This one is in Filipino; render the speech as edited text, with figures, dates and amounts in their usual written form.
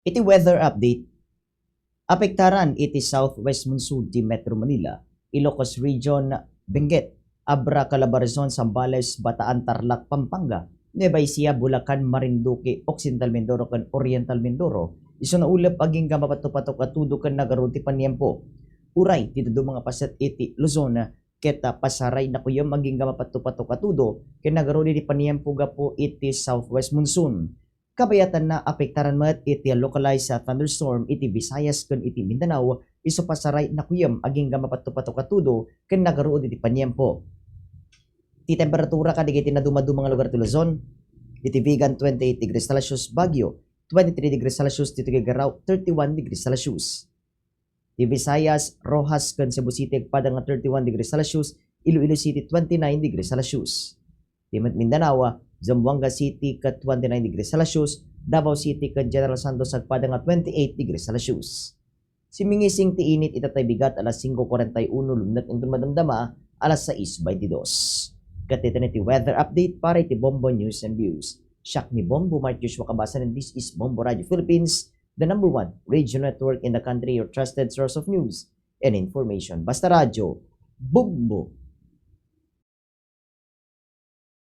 Iti weather update. Apektaran iti southwest monsoon di Metro Manila, Ilocos Region, Benguet, Abra, Calabarzon, Zambales, Bataan, Tarlac, Pampanga, Nueva Ecija, Bulacan, Marinduque, Occidental Mindoro kan Oriental Mindoro. Iso na ulap aging gamapatupatok at tudo kan nagaruti paniempo. Uray dito do mga pasat iti Luzon keta pasaray na kuyo maging gamapatupatok at tudo ken nagaruti di paniempo gapo iti southwest monsoon. Kabayatan na apektaran met iti localized sa thunderstorm iti Visayas ken iti Mindanao iso pasaray na kuyam aging gamapatupatok atudo ken nagaruod iti paniempo. Ti temperatura kadigiti na dumadu mga lugar ti Luzon iti Vigan 28 degrees Celsius, Baguio 23 degrees Celsius, dito kay Garao 31 degrees Celsius. Ti Visayas, Rojas ken Cebu City agpada nga 31 degrees Celsius, Iloilo City 29 degrees Celsius. Ti Mindanao, Zamboanga City kat 29 degrees Celsius, Davao City kat General Santos agpada nga 28 degrees Celsius. Simingising ti init itatay bigat alas 5:41 lumnat intun madamdama alas 6:22. Katito ti weather update para iti Bombo News and Views. Siak ni Bombo Mart Joshua Kabasan and this is Bombo Radio Philippines, the #1 radio network in the country, your trusted source of news and information. Basta Radio, Bombo!